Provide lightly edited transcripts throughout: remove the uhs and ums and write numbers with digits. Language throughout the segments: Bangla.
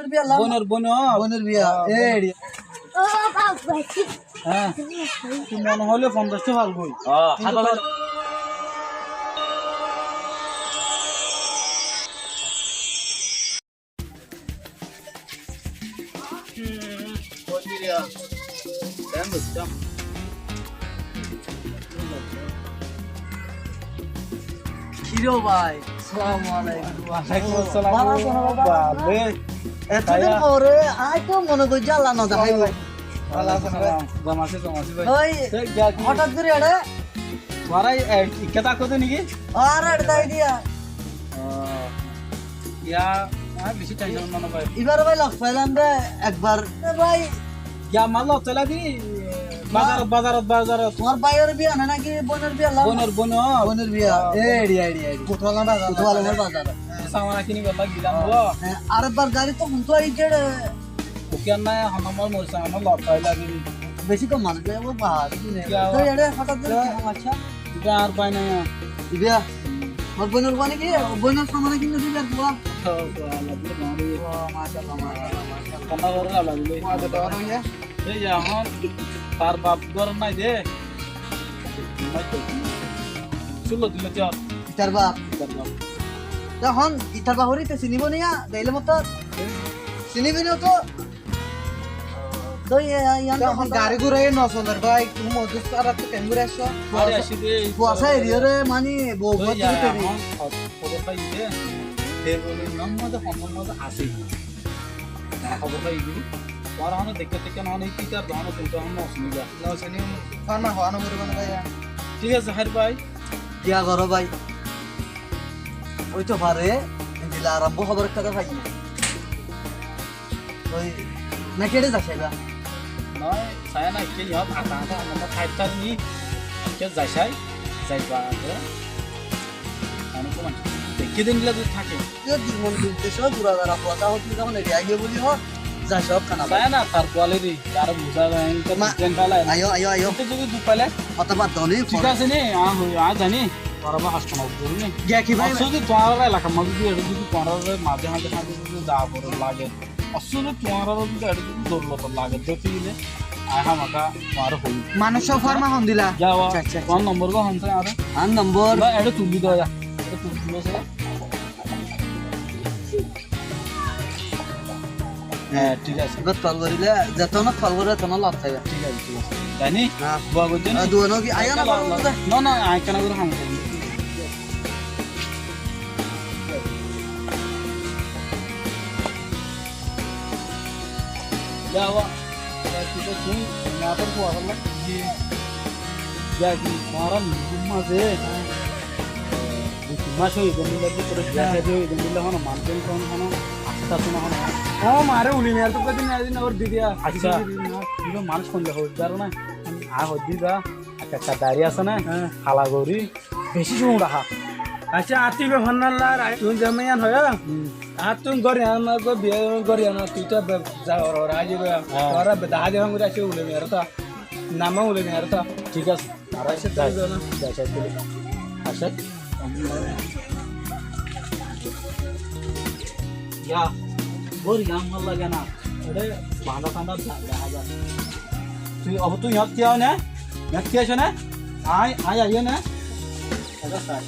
বোনের বিয়া লাম বোনের বিয়া এই হ্যাঁ তুই মনে হলে 50টা ভাল কই কিরো ভাই আসসালামু আলাইকুম ওয়ালাইকুম আসসালাম এতদিন পরে আই তো মনে করি জ্বালা না দেখাই ভাই জমাছে ভাই ওই হঠাৎ করে এড়ে মারাই কেতা কত নাকি আর এড়ে তাই দিয়া ইয়া বেশি টেনশন না ভাই এবার ভাই লক্ষ পাইলাম রে একবার ভাই ইয়া মাল চলা দি বাজারত তোমার ভাইয়ের বিয়া না নাকি বোনের বিয়া লাম বোনের বিয়া এড়ি কোতওয়ালা বাজার সামানা কিনি বলা গিলাম বলো আরেকবার গাড়ি তো হুন তো এই যে ওকে না আমার মোরসা আমার লট পাইলা দি বেশি কম মানুষ ও বাহার তো এড়ে হঠাৎ করে আচ্ছা এটা আর পাই না বিয়া মোর বোনের বানি কি বোনের সামনে কিনে দিবে বুয়া মাশাআল্লাহ কান্না করে লাগলে এই যে এখন তার বাপ ঘর নাই দে চলো দিলে ইতার বাপ তখন ইতার বাপ হরিতে চিনিব নিয়া দেইলে মতো চিনিবি না তো দই এখন গাড়ি ঘুরাই নচলার ভাই তুমি মধুস আর তো কেন ঘুরে আসছো আরে আসি দে কুয়াশা এরিয়ারে মানে বহুত খবর পাই দে দেবলি নম্মদে সম্মদ আছে খবর পাই দি আর হন দেখতে নন এই টিকার দানো তো হন অসুবিধা নচনি ফার্মা হওয়ানো করে মানে ভাই ঠিক আছে হার ভাই দিয়া করো ভাই ওই তো পারে দিলা আরম্ভ খবর কথা ভাই ওই না কেটে যাচ্ছে গা নয় saya না কি ইয়া আটা আটা আমরা খাইতার নি কে যাইছাই যাইবা আমি কোন দেখে দিন দিলা থাকে মন দিতে সব পুরা কথা হচ্ছে যখন এরিয়া গিয়ে বলি হ যা সব খানা saya না তার কোয়ালিটি আর বুঝা যায় তো টেন পালা আয়ো তো যদি দুপালে অথবা দলি ঠিক আছে নি আ জানি বরাবর কাস্টমার বলি নি গিয়া কি ভাই যদি তোমার এলাকা মাঝে যদি তোমার মাঝে যদি যা বড় লাগে আসলে তোমার যদি এটা যদি দৌড়লো লাগে দেখলে আহা মাকা তোমার হই মানুষ ফার্মা হন দিলা যাওয়া কোন নম্বর গো হনছে আর আর নম্বর বা এটা তুলি দাও যা এটা তুলি দিলো সে হ্যাঁ ঠিক আছে এবার ফল করিলে যত না ফল করে তখন লাভ থাকবে ঠিক আছে জানি বুয়া বুঝছেন দুনো কি আয়া না না না আই কেন করে হাম করি যাওয়া kita sih ngapain gua kan di jadi orang rumah deh masuk itu lagi terus biasa deh itu bilang mana mantan kan asta tuh mana oh mare uli nih tuh kan ini ada orang di dia aja itu malas pun jauh jalan na ah di dia ada kadari asana halagori beshi cuma dah আচ্ছা আতি বে হন্নাল্লার তুই জমিয়ান হয় আর তুই গরিয়ান গো বিয়ে গরিয়ান তুইটা যা ওর আজে ওরা দাহাজে ভাঙুরে আছে উলে মেরতা নামা উলে মেরতা ঠিক আছে আর আছে তাই না যাইছে দিলে আচ্ছা ইয়া গরিয়ান মাল লাগে না এটা বাঁধা টান্দা দেখা যায় তুই অব তুই ইয়াত কিয়া না ইয়াত কিয়া আছে না আই আইয়ে না এটা সাই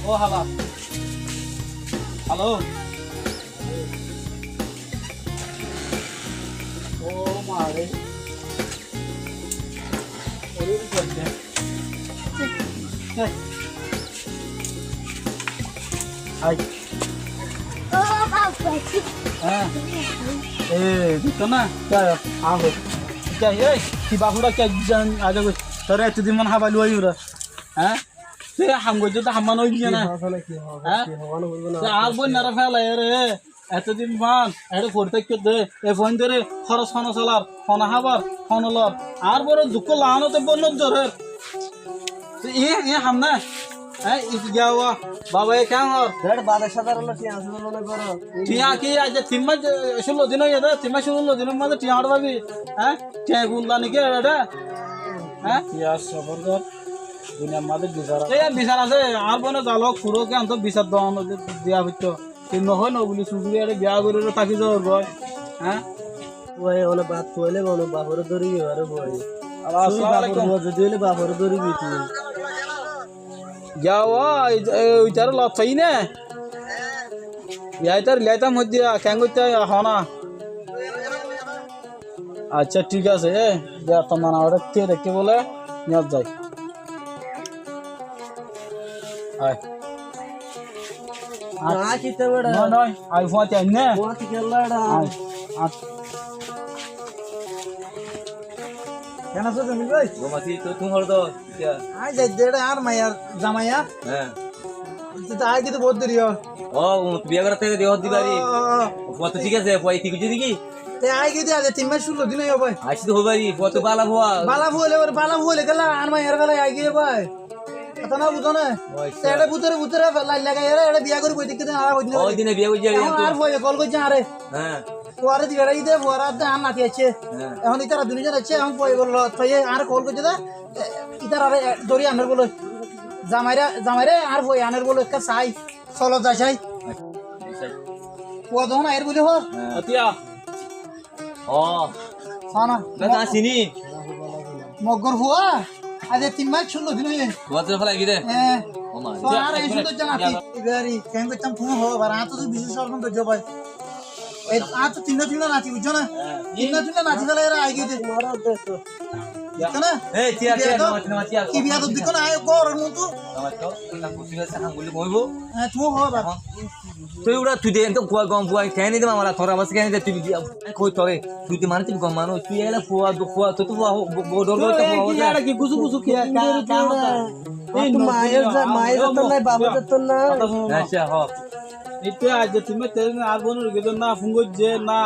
ও হ্যালো হ্যালো ও মারে ওরে বলতে আই হ্যাঁ এ তো না আহো क्या है कि बाहुड़ा क्या जान आजा को तोरे एतदिन मन हाबालु आयुरा हैं ते हमगो जो हम मन होई ना हैं ते आल बोन नरा फेला रे एतदिन मान एडे करते के दे ए फोन धरे खरच खाना सालार खाना हाबार खाना लर আর বড় দুঃখ লানো তে বন জরে ते ये हम ना हैं इस गया हुआ बाबा ये क्या और 12,000 হলো টিয়া শুরু না করো টিয়া কি আজ 3 মাস 16 দিন হইয়া 3 মাস 16 দিনের মধ্যে টিয়া হড়বাবি হ্যাঁ টিয়া গুনলা নাকি এটা হ্যাঁ টিয়া সবর কর দুনিয়ার মধ্যে বিচার এই বিচার আছে আর বনে জালক পুরো কে আন্ত বিচার দাও দিয়া হইতো তুই নহয় ন বুলি চুচুরি আরে বিয়া করে থাকি যাওয়ার গয় হ্যাঁ ওই ওনা বাত কইলে ওনা বাপরে ধরি আরে বই আসসালামু আলাইকুম যদি হলে বাপরে ধরি গিয়েছি যাওয়া ওইটার লতাই না ইয়াইতার লেতাম হচ্ছে কেন করতে হনা আচ্ছা ঠিক আছে যা তোমার ওটা কে দেখে বলে নিয়ে যাই আয় না কিতে বড় নয় নয় আই ফোন চাই না কোন থেকে লড়া কেন আছো তুমি ভাই গোমাসি তো তুমি হলো তো আই যাই দেড় আর মাইয়া জামাইয়া হ্যাঁ তো আই কি তো বহুত দেরি হয় ও বিয়ে করতে থেকে দেহ দিবারি কত ঠিক আছে পয় ঠিক আছে নাকি তে আই কি দিয়ে 3 মাস 16 দিন হই ভাই আসি তো হবারি কত বালা ভুয়া বালা ভুলে গেলা আর মাইয়ার বেলা আই গিয়ে ভাই কথা না বুঝো না এটা বুতরে লাই লাগাই এটা বিয়া করে বই দেখতে আর হইনি ওই দিনে বিয়ে করে আর ভয় কল কই আরে হ্যাঁ ওরে দিরা ইদে ওরা দান নাতি আছে এখন ইতারা দুইজন আছে এখন ভয় করলো তাই আর কল কই দা ইতারা আরে দড়ি আনার বলে জামাইরে আর ভয় আনার বলে একটা চাই চলো যাই চাই ও দহন আইর বলে হো আতিয়া ও সানা না চিনি মগর হুয়া আজ 3 মাস 16 দিন হই কত ফলা গিরে হ্যাঁ ও মা আর এই সুন্দর জানাতি এবারে কেন করতাম তুমি হো আর আতো তো বিশেষ সরকম তো জবাই এই আতো তিন নাচি বুঝছো না তিন নাচি গেলে এরা আই গিয়ে তোমার দেখো কেন এই টিয়া টিয়া নামাতি কি বিয়া তো দেখো না আয় গরর মতো নামাতো না কুসি গেছে হাম বলি কইবো হ্যাঁ তুমি হো বাবা তুই উড়া তুই দেন তো কুয়া গম ফুয়া কেন দিম আমার থরা বাস কেন দে তুই দিয়া কই তরে তুই তে মানতি গম মানো তুই এলা ফুয়া ফুয়া তো ফুয়া বড় বড় তো ফুয়া কি গুসু গুসু কি এই মায়ের তো নাই বাবা তো না আচ্ছা হ এটা আজ তুমি তেল আর বনুর গেল না ফুঙ্গো যে না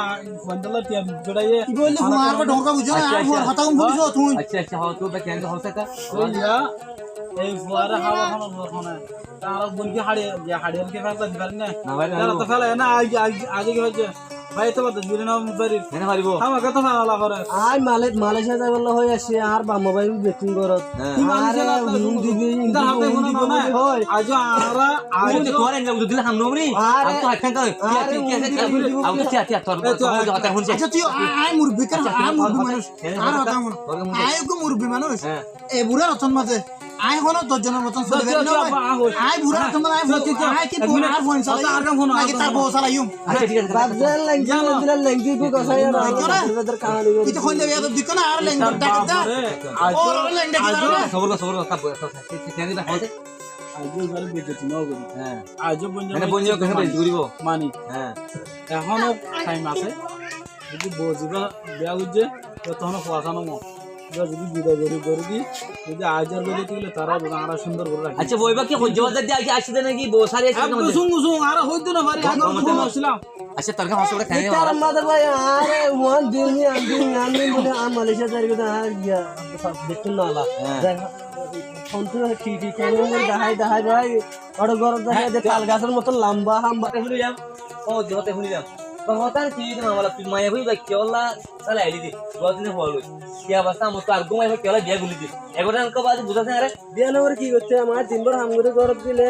ফন্ডলা টিয়া জড়াইয়ে কি বললি মার বা ঢোকা বুঝছো না আর মোর কথা কম বুঝছো তুমি আচ্ছা আচ্ছা হ তো বে কেন হসে কা ওইয়া এই ফুয়ারা হাওয়া খানো বরখানা তারা বলকি হাড়িয়াল কে ফেলতা দিবার না না ভাই তারা তো ফেলে না আগে কি হচ্ছে ভাই তো বাদ দিলে না বাড়ি কেন পারিবো আমার কথা ফেলা করে আই মালয়েশিয়া যাই বললো হই আসে আর বা মোবাইল বেটিং করত আর হুম দিবি তার হাতে কোনো না হয় আজ আরা আরে তো তোরে না দিলে হাম নমরি আর তো হাতখান করে টিয়া টিয়া আউ টিয়া টিয়া তোর কথা শুনছে আচ্ছা তুই আই মুরব্বি কেন আই মুরব্বি মানুষ আর কথা মন আই গো মুরব্বি মানুষ এ বুড়া রতন মাঝে আই হলো 10 জনের মতন চলে গেল আই বুড়া রতন আই কি বুড়া আর ফোন চালাই আর কাম ফোন নাকি তার বউ চালাইম আচ্ছা ঠিক আছে বাজার লেঙ্গি দিলা লেঙ্গি কো কসাই আর আমাদের কাহিনী কি তো হইলে বিয়া তো দিক না আর লেঙ্গি ডাকতা ওর লেঙ্গি ডাকতা সবর কাপ কেন দিবা হতে আজ বারে বেজতি নাও গরি হ্যাঁ আজ বঞ্জ মানে বঞ্জ কেন ঘুরিব মানি হ্যাঁ এখনো টাইম আছে যদি বজিবা বিয়া গুজে তখন খোয়াখানো মো যদি বিদায় করে দি যদি আজার বলে দিলে তারা আরা সুন্দর করে রাখি আচ্ছা বইবা কি হজ্জ বাজার দিয়ে আগে আসছে নাকি বসারি আছে একদম শুন আর হইতো না পারি আগে ফোন আসলাম আচ্ছা তোর কাছে হসপিটাল খাই তার মাদার ভাই আরে ওয়ান দিন আমি বলে আর মালয়েশিয়া যাই গো আর গিয়া সব দেখতে না আলা ফোন তো ঠিক কেন দেখাই ভাই বড় গরম দেখাই যে তাল গাছের মত লম্বা হাম্বা শুনি যাম ও জহতে শুনি যাম কথা কি না বলা তুই মায়া হই বা কেওলা তাহলে আইলি দি গদিনে হল কি অবস্থা মত আর ঘুমাই কেওলা বিয়া গুলি দি এগোটা আনকো বাদ বুঝাছ আরে বিয়া নগর কি করতে আমার দিনভর হামগুড়ি গরম দিলে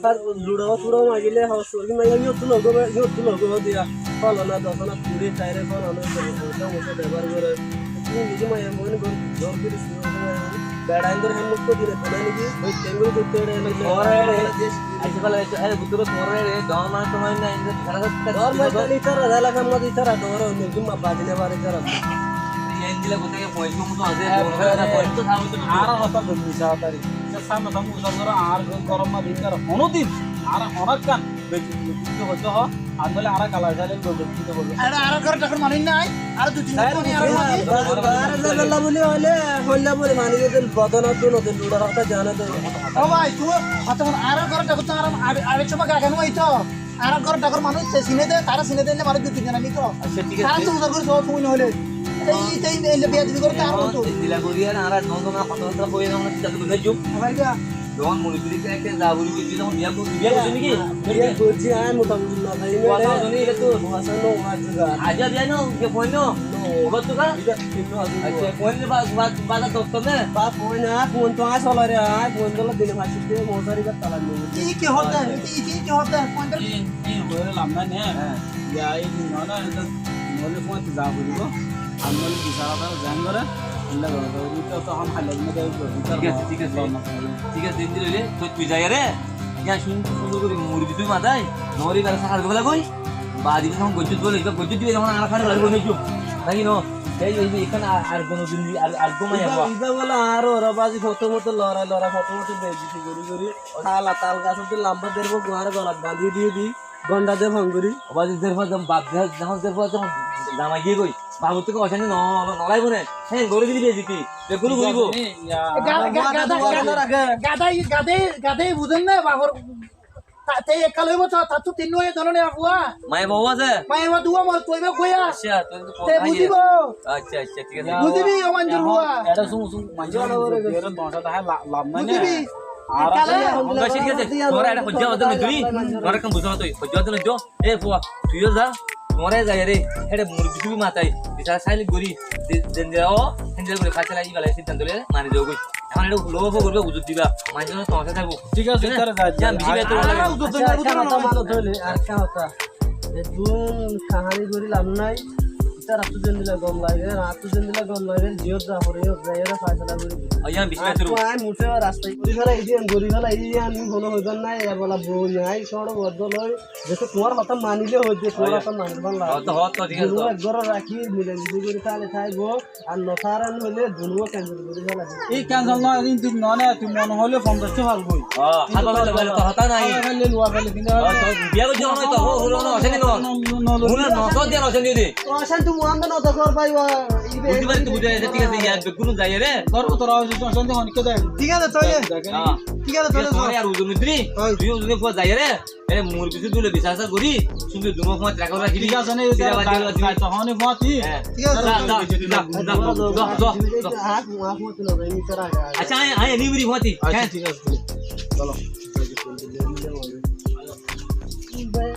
আর লুড়ো মাগিলে হসুর কি মাইয়া লগো দিয়া ফল না দশনা পুরি টাইরে ফল না ব্যবহার করে তুমি নিজে মাইয়া মনে করে জোর করে বেড়াইন ধরে হেম মুক্ত দিলে তো নাকি ওই টেঙ্গুরি করতে আচ্ছা বলে আরে বুতর তোরে রে দম মানে তো হয় না ইন্দে খারাপ দর মাইতালি তার দালা কাম মদি তার দর নিজুম বাদিনে বারে তার এই দিলে কোথায় পয়সা মতো আছে পয়সা তো থাকবে তো আর হতা মিশা তারি সামনে তাম উজার আর গরম মা দিন আর হনদিন আর হনাক কান বেজি হতো হ আনলে আর কালা জালে বেজি বলবো আরে আর ঘর টাকার মানি নাই আর দুই তিন কোনি আর দালা বলি হইলা বলি মানি দেন বদনা তো নতুন লুড়া রাখতা জানা তো ও ভাই তুই অত আর ঘর টাকা তো আর আরে চমা গাগানো আইতো আর ঘর টাকার মানুষ সিনে দে তারা সিনে দেলে মারি দুই তিন জানা নিতো আচ্ছা ঠিক তারা আছে তো উজার করে সব তুমি হলে এই বিয়া দিবি করে আর তো দিলা করিয়া আর নন্দনা কথা কই না আমরা চিন্তা করে যাই ভাই যা যখন মনে করি একটা যাবুরি বুঝি যখন বিয়া করছি নাকি বিয়া করছি আয় মোটামুটি না ভাই কথা শুনি এটা তো হাসানো আজগা আজ বিয়া না কে ফোন নো ওবা তো কা এটা কিন্তু আজ আচ্ছা কোন বাজার দপ্তর না বা ফোন না ফোন তো আয় চলে রে আয় ফোন দলে দিনে মাসিতে মশারি কা তালা নিয়ে কি হতে কি হতে এই হয়ে লাম্বা নে ইয়া এই না না এটা মনে কোন যা বলিব আমরা বিছারাটা জান করে ইল্লা গরি তো তখন খালি না দেব ঠিক আছে দিন দিলে তুই যাই রে ইয়া সুন্দর করে মুরগি তুই মাথায় নরি বেলা সাকাল বেলা কই বাদি যখন গজ্জুত বলে এটা গজ্জুত দিয়ে যখন আর খাড়া লাগবে নাকি নাকি নো এই এখানে আর কোন দিন আর ঘুমাই যাবো ইবা বলে আর ওরা বাজি ফটো মতো লড়া ফটো মতো বেজিতি গরি তাল গাছতে লম্বা দেবো গোয়ার গলাত বাঁধিয়ে দিয়ে দি গন্ডা দে ভাঙ্গুরি বাদি দের পর বাদ যখন দের পর যখন জামাই গিয়ে কই বাবু থেকে অশানি নলাইব না হ্যাঁ গড়ে দিবি বেজিতি বেগুলো গরিব গাদাই বুঝেন না বাবর তে একালে বছর তা তো তিন নয় ধরনের আগুয়া মায়ের বউ আছে মায়ের বা দুয়া মর কইবে কইয়া আচ্ছা তুই তো তে বুঝিব আচ্ছা ঠিক আছে বুঝিবি অমান জুয়া এটা সুম মাঝে এর দটা তাহা লাভ মানে বুঝিবি আর আমরা ঠিক আছে তোরা এটা হজ্জা হতে না তুই তোরা কেন বুঝা তুই হজ্জা হতে না জো এ ফুয়া তুইও যা তোরা যাই রে এটা মুরগি তুই মাথায় বিচার সাইলি গরি দেন দেও হ্যান্ডেল করে খাচা লাগি গলা সিদ্ধান্ত লে মানে দেও কই এখন এটা লোভ করবে বুঝুত দিবা মানে যেন তোমার সাথে থাকবো ঠিক আছে তার যা বেশি বেতন লাগে আর কা হতা এ দুন কাহানি গরি লাভ নাই এটা রাত দিন দিলে গম লাগে রাত দিন দিলে গম লাগে জিও যা পরে যাইরা ফায়দা করি আইয়া বেশি বেতন আই মুঠে রাস্তায় গরি ফেলা এই যে গরি ফেলা এই যে আমি হলো হইবার নাই এ বলা বউ নাই সড় বদল হয় যেতে তোমার কথা মানিলে হইতে তোমার কথা মানবার লাগে তো হত ঠিক আছে একবার রাখি মিলে মিলে করে তাহলে থাকবো আর নথারান হইলে দুনুও ক্যান্সেল করে ফেলা এই ক্যান্সেল নয় দিন তুই ননে তুই মনে হলে 50 টা ভাল কই হাত বাবা তো হতা নাই ফেলে লুয়া ফেলে কিন্তু বিয়া করছ না তো হলো না অশানি ন মুনা নস দিয়ে অশানি দি অশান তুমি আমদা নতা কর পাইবা বুঝতে পারি তো বুঝা যাচ্ছে ঠিক আছে ইয়া বেগুন যাই রে করব তোরা সন্ধ্যে অনেক দেখ ঠিক আছে চলে হ্যাঁ ঠিক আছে চলে তোরা আর উজুন দিরি তুই উজুন পর যাই রে এ মুরগি তুলে বিশ্বাস করি সুন্দর দুমক মত রাখো রাখি ঠিক আছে না তখন ফাতি ঠিক আছে হাত মুখ মত লগাই নি তারা আচ্ছা আয় নিবরি হতি আচ্ছা ঠিক আছে চলো